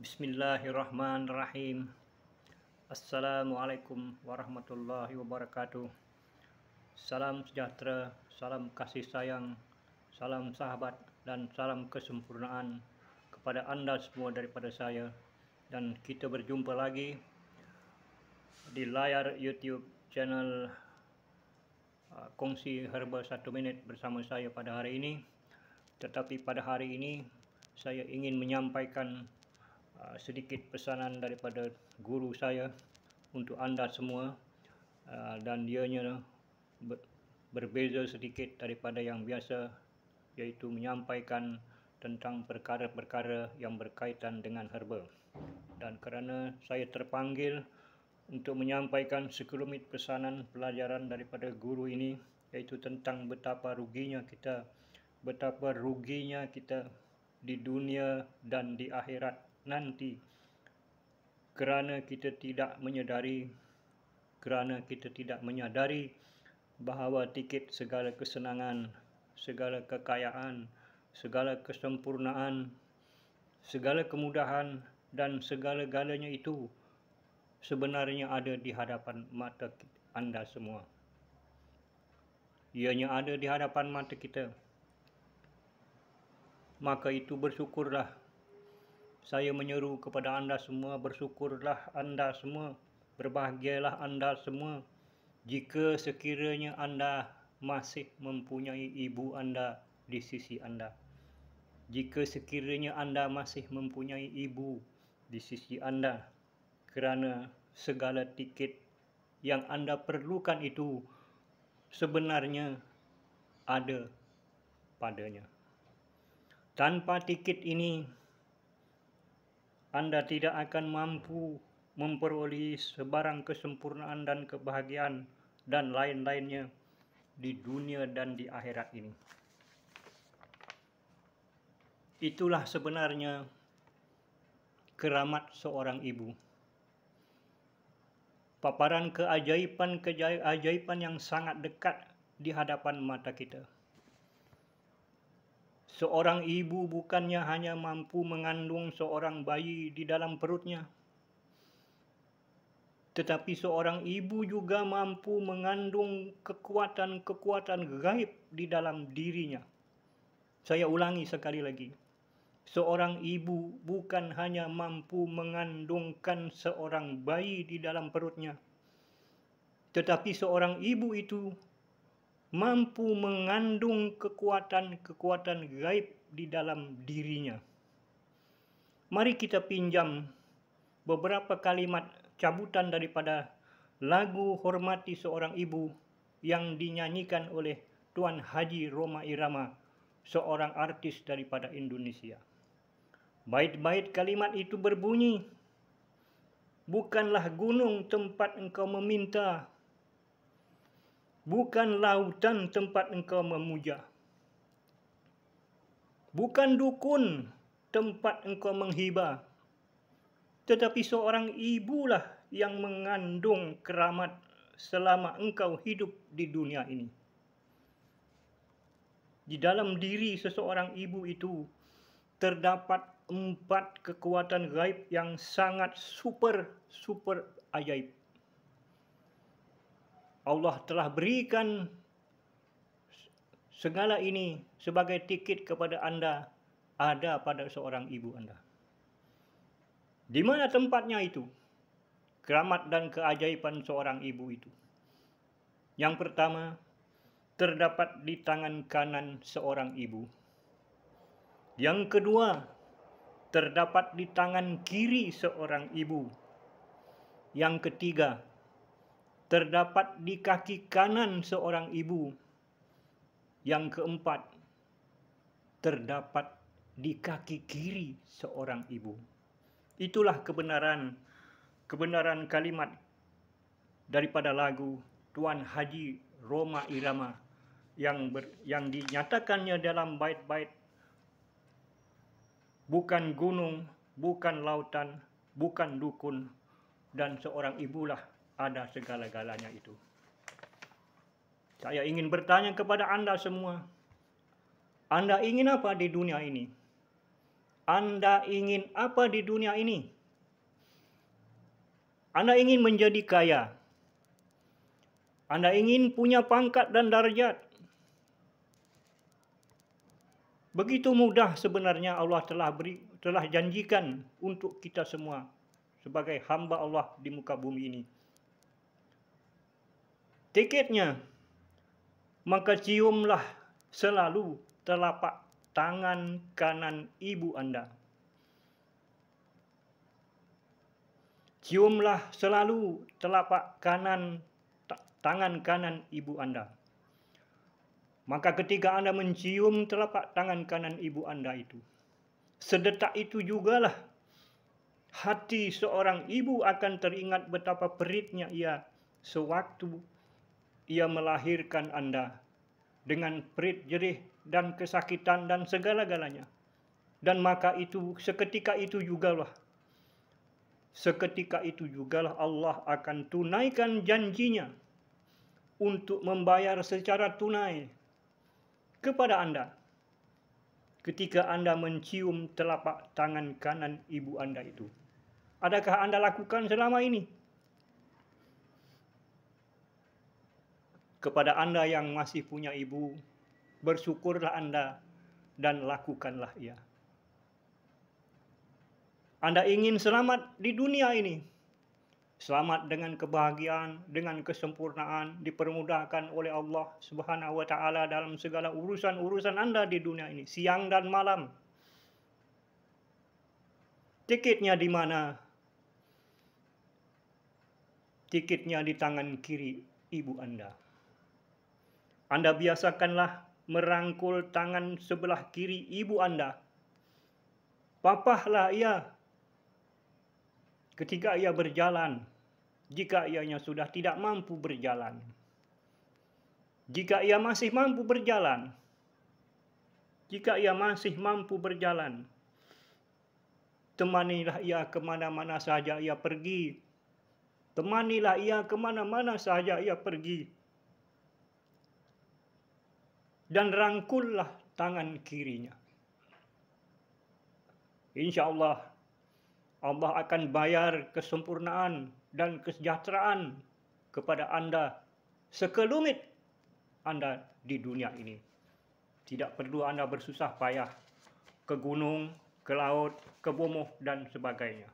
Bismillahirrahmanirrahim. Assalamualaikum warahmatullahi wabarakatuh. Salam sejahtera, salam kasih sayang, salam sahabat, dan salam kesempurnaan kepada Anda semua daripada saya. Dan kita berjumpa lagi di layar YouTube channel Kongsi Herba 1 Minit bersama saya pada hari ini. Tetapi pada hari ini saya ingin menyampaikan sedikit pesanan daripada guru saya untuk anda semua, dan dianya berbeza sedikit daripada yang biasa, iaitu menyampaikan tentang perkara-perkara yang berkaitan dengan herba. Dan kerana saya terpanggil untuk menyampaikan sekelumit pesanan pelajaran daripada guru ini, iaitu tentang betapa ruginya kita di dunia dan di akhirat nanti kerana kita tidak menyadari bahawa tiket segala kesenangan, segala kekayaan, segala kesempurnaan, segala kemudahan dan segala-galanya itu sebenarnya ada di hadapan mata anda semua. Ianya ada di hadapan mata kita. Maka itu bersyukurlah. Saya menyeru kepada anda semua, bersyukurlah anda semua, berbahagialah anda semua jika sekiranya anda masih mempunyai ibu anda di sisi anda. Jika sekiranya anda masih mempunyai ibu di sisi anda, kerana segala tiket yang anda perlukan itu sebenarnya ada padanya. Tanpa tiket ini, anda tidak akan mampu memperoleh sebarang kesempurnaan dan kebahagiaan dan lain-lainnya di dunia dan di akhirat ini. Itulah sebenarnya keramat seorang ibu. Paparan keajaiban yang sangat dekat di hadapan mata kita. Seorang ibu bukannya hanya mampu mengandung seorang bayi di dalam perutnya, tetapi seorang ibu juga mampu mengandung kekuatan-kekuatan gaib di dalam dirinya. Saya ulangi sekali lagi. Seorang ibu bukan hanya mampu mengandungkan seorang bayi di dalam perutnya, tetapi seorang ibu itu mampu mengandung kekuatan-kekuatan gaib di dalam dirinya. Mari kita pinjam beberapa kalimat cabutan daripada lagu Hormati Seorang Ibu yang dinyanyikan oleh Tuan Haji Rhoma Irama, seorang artis daripada Indonesia. Bait-bait kalimat itu berbunyi, bukanlah gunung tempat engkau meminta, bukan lautan tempat engkau memuja, bukan dukun tempat engkau menghibah, tetapi seorang ibulah yang mengandung keramat selama engkau hidup di dunia ini. Di dalam diri seseorang ibu itu terdapat 4 kekuatan gaib yang sangat super ajaib. Allah telah berikan segala ini sebagai tiket kepada anda, ada pada seorang ibu anda. Di mana tempatnya itu? Keramat dan keajaiban seorang ibu itu. Yang pertama, terdapat di tangan kanan seorang ibu. Yang kedua, terdapat di tangan kiri seorang ibu. Yang ketiga, terdapat di kaki kanan seorang ibu. Yang keempat, terdapat di kaki kiri seorang ibu. Itulah kebenaran kalimat daripada lagu Tuan Haji Rhoma Irama yang dinyatakannya dalam bait-bait, bukan gunung, bukan lautan, bukan dukun, dan seorang ibulah ada segala-galanya itu. Saya ingin bertanya kepada anda semua, anda ingin apa di dunia ini? Anda ingin apa di dunia ini? Anda ingin menjadi kaya. Anda ingin punya pangkat dan darjat. Begitu mudah sebenarnya Allah telah janjikan untuk kita semua sebagai hamba Allah di muka bumi ini. Tiketnya, maka ciumlah selalu telapak tangan kanan ibu Anda. Ciumlah selalu telapak tangan kanan ibu Anda. Maka ketika Anda mencium telapak tangan kanan ibu Anda itu, sedetak itu jugalah hati seorang ibu akan teringat betapa peritnya ia sewaktu ia melahirkan Anda dengan perit, jerih, dan kesakitan dan segala-galanya. Dan maka itu seketika itu jugalah Allah akan tunaikan janjinya untuk membayar secara tunai kepada Anda ketika Anda mencium telapak tangan kanan ibu Anda itu. Adakah Anda lakukan selama ini? Kepada Anda yang masih punya ibu, bersyukurlah Anda dan lakukanlah ia. Anda ingin selamat di dunia ini, selamat dengan kebahagiaan, dengan kesempurnaan, dipermudahkan oleh Allah Subhanahu wa taala dalam segala urusan-urusan Anda di dunia ini, siang dan malam. Tiketnya di mana? Tiketnya di tangan kiri ibu Anda. Anda biasakanlah merangkul tangan sebelah kiri ibu Anda. Papahlah ia ketika ia berjalan, jika ianya sudah tidak mampu berjalan. Jika ia masih mampu berjalan, temanilah ia kemana-mana saja ia pergi. Temanilah ia kemana-mana saja ia pergi. Dan rangkullah tangan kirinya. Insya Allah, Allah akan bayar kesempurnaan dan kesejahteraan kepada Anda sekelumit Anda di dunia ini. Tidak perlu Anda bersusah payah ke gunung, ke laut, ke bumi, dan sebagainya.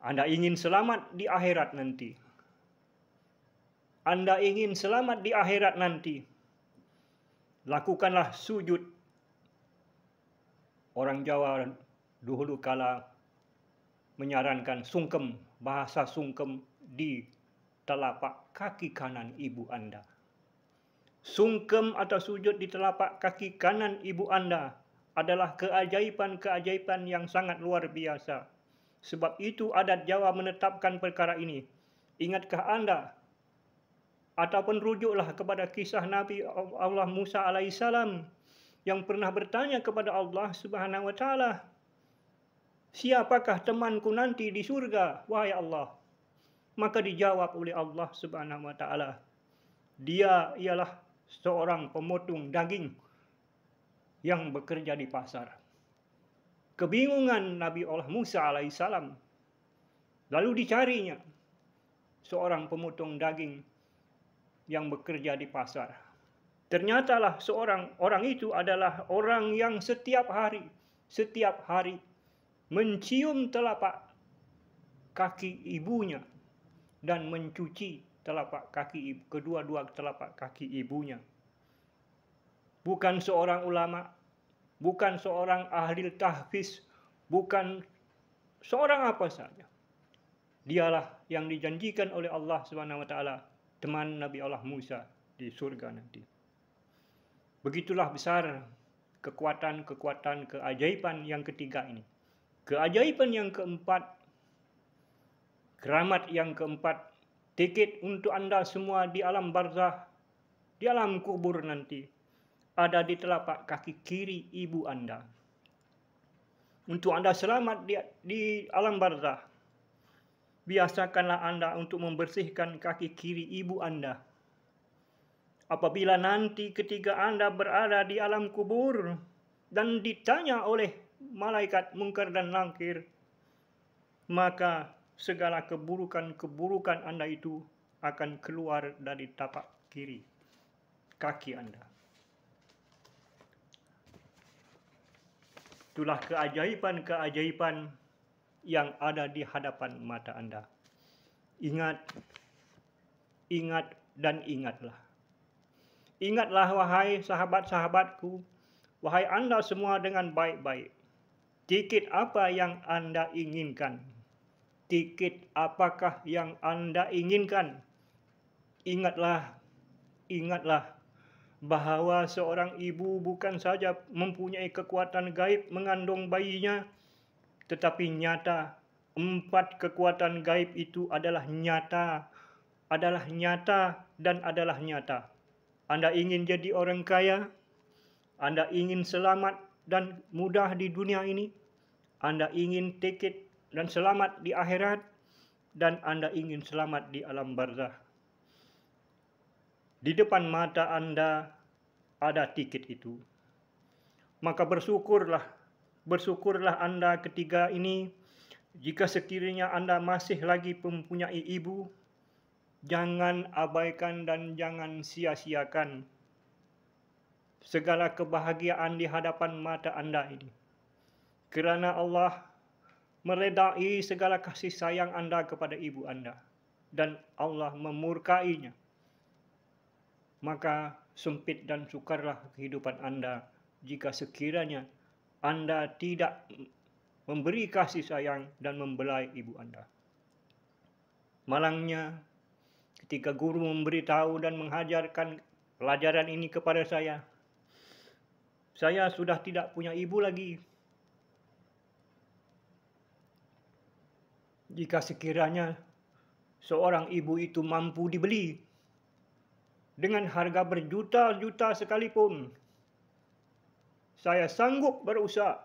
Anda ingin selamat di akhirat nanti. Anda ingin selamat di akhirat nanti. Lakukanlah sujud. Orang Jawa dahulu kala menyarankan sungkem, bahasa sungkem di telapak kaki kanan ibu Anda. Sungkem atau sujud di telapak kaki kanan ibu Anda adalah keajaiban-keajaiban yang sangat luar biasa. Sebab itu adat Jawa menetapkan perkara ini. Ingatkah Anda? Ataupun rujuklah kepada kisah Nabi Allah Musa alaihissalam yang pernah bertanya kepada Allah Subhanahu wa taala, "Siapakah temanku nanti di surga, wahai Allah?" Maka dijawab oleh Allah Subhanahu wa taala, "Dia ialah seorang pemotong daging yang bekerja di pasar." Kebingungan Nabi Allah Musa alaihissalam. Lalu dicarinya seorang pemotong daging yang bekerja di pasar. Ternyatalah orang itu adalah orang yang setiap hari mencium telapak kaki ibunya dan mencuci kedua-dua telapak kaki ibunya. Bukan seorang ulama, bukan seorang ahli tahfiz, bukan seorang apa saja. Dialah yang dijanjikan oleh Allah Subhanahu wa taala teman Nabi Allah Musa di surga nanti. Begitulah besar kekuatan keajaiban yang ketiga ini. Keajaiban yang keempat, keramat yang keempat, tiket untuk Anda semua di alam barzah, di alam kubur nanti, ada di telapak kaki kiri ibu Anda. Untuk Anda selamat di alam barzah, biasakanlah Anda untuk membersihkan kaki kiri ibu Anda. Apabila nanti ketika Anda berada di alam kubur, dan ditanya oleh malaikat Munkar dan Nakir, maka segala keburukan-keburukan Anda itu akan keluar dari tapak kiri kaki Anda. Itulah keajaiban-keajaiban yang ada di hadapan mata Anda. Ingat, ingat dan ingatlah. Ingatlah wahai sahabat-sahabatku, wahai Anda semua dengan baik-baik. Tiket apa yang Anda inginkan? Tiket apakah yang Anda inginkan? Ingatlah, ingatlah bahwa seorang ibu bukan saja mempunyai kekuatan gaib mengandung bayinya, tetapi nyata 4 kekuatan gaib itu adalah nyata, dan adalah nyata. Anda ingin jadi orang kaya? Anda ingin selamat dan mudah di dunia ini? Anda ingin tiket dan selamat di akhirat? Dan Anda ingin selamat di alam barzakh? Di depan mata Anda ada tiket itu. Maka bersyukurlah Anda ketiga ini. Jika sekiranya Anda masih lagi mempunyai ibu, jangan abaikan dan jangan sia-siakan segala kebahagiaan di hadapan mata Anda ini. Kerana Allah meredai segala kasih sayang Anda kepada ibu Anda, dan Allah memurkainya. Maka sempit dan sukarlah kehidupan Anda jika sekiranya Anda tidak memberi kasih sayang dan membelai ibu Anda. Malangnya, ketika guru memberitahu dan mengajarkan pelajaran ini kepada saya sudah tidak punya ibu lagi. Jika sekiranya seorang ibu itu mampu dibeli dengan harga berjuta-juta sekalipun, saya sanggup berusaha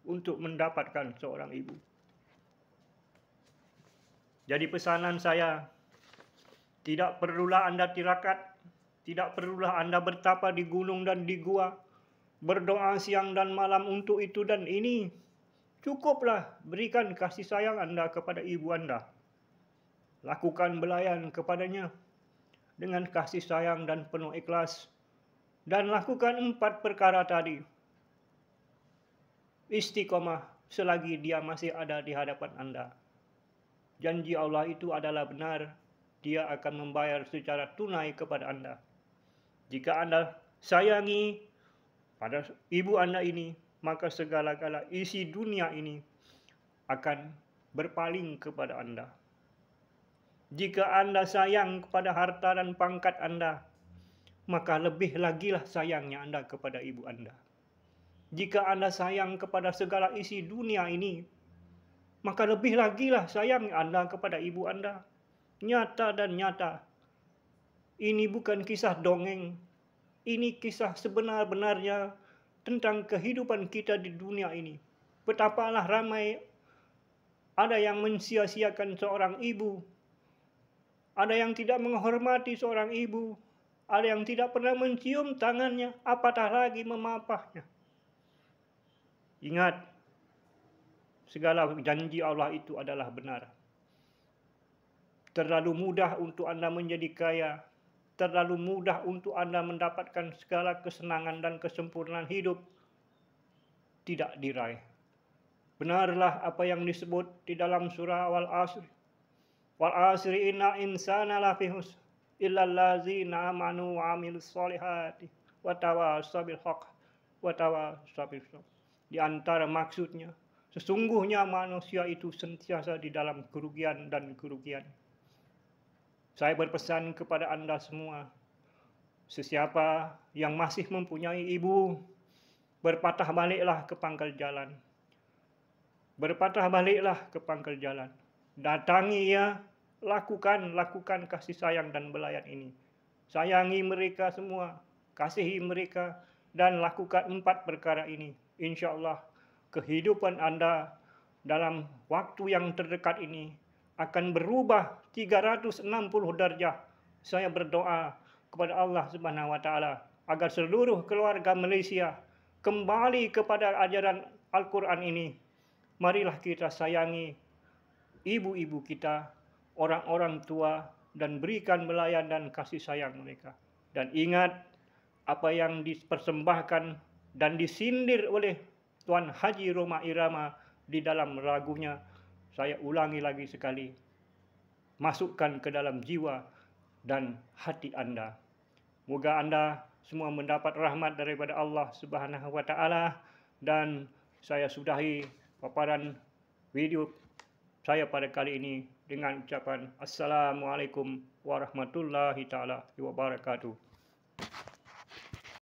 untuk mendapatkan seorang ibu. Jadi pesanan saya, tidak perlulah Anda tirakat, tidak perlulah Anda bertapa di gunung dan di gua, berdoa siang dan malam untuk itu dan ini. Cukuplah berikan kasih sayang Anda kepada ibu Anda. Lakukan belayan kepadanya dengan kasih sayang dan penuh ikhlas. Dan lakukan 4 perkara tadi. Istiqomah selagi dia masih ada di hadapan Anda. Janji Allah itu adalah benar. Dia akan membayar secara tunai kepada Anda. Jika Anda sayangi pada ibu Anda ini, maka segala-gala isi dunia ini akan berpaling kepada Anda. Jika Anda sayang kepada harta dan pangkat Anda, maka lebih lagilah sayangnya Anda kepada ibu Anda. Jika Anda sayang kepada segala isi dunia ini, maka lebih lagilah sayang Anda kepada ibu Anda. Nyata dan nyata. Ini bukan kisah dongeng. Ini kisah sebenar-benarnya tentang kehidupan kita di dunia ini. Betapalah ramai ada yang mensia-siakan seorang ibu. Ada yang tidak menghormati seorang ibu. Ada yang tidak pernah mencium tangannya, apatah lagi memapahnya. Ingat, segala janji Allah itu adalah benar. Terlalu mudah untuk Anda menjadi kaya. Terlalu mudah untuk Anda mendapatkan segala kesenangan dan kesempurnaan hidup. Tidak diraih. Benarlah apa yang disebut di dalam surah Wal-Asr. Wal-Asri inna insana lafi khusr illa allazina amanu wa amilus solihati wa tawassaw bil haqq wa tawassaw bis sabr. Di antara maksudnya, sesungguhnya manusia itu sentiasa di dalam kerugian dan kerugian. Saya berpesan kepada Anda semua, sesiapa yang masih mempunyai ibu, berpatah baliklah ke pangkal jalan. Berpatah baliklah ke pangkal jalan. Datangi ia, lakukan kasih sayang dan belayan ini. Sayangi mereka semua, kasihi mereka, dan lakukan 4 perkara ini. Insya Allah, kehidupan Anda dalam waktu yang terdekat ini akan berubah 360 darjah. Saya berdoa kepada Allah Subhanahu wa taala agar seluruh keluarga Malaysia kembali kepada ajaran Al-Quran ini. Marilah kita sayangi ibu-ibu kita, orang-orang tua, dan berikan belayan dan kasih sayang mereka. Dan ingat apa yang dipersembahkan dan disindir oleh Tuan Haji Rhoma Irama di dalam lagunya. Saya ulangi lagi sekali, masukkan ke dalam jiwa dan hati Anda. Moga Anda semua mendapat rahmat daripada Allah Subhanahu wa taala, dan saya sudahi paparan video saya pada kali ini dengan ucapan Assalamualaikum warahmatullahi taala wabarakatuh.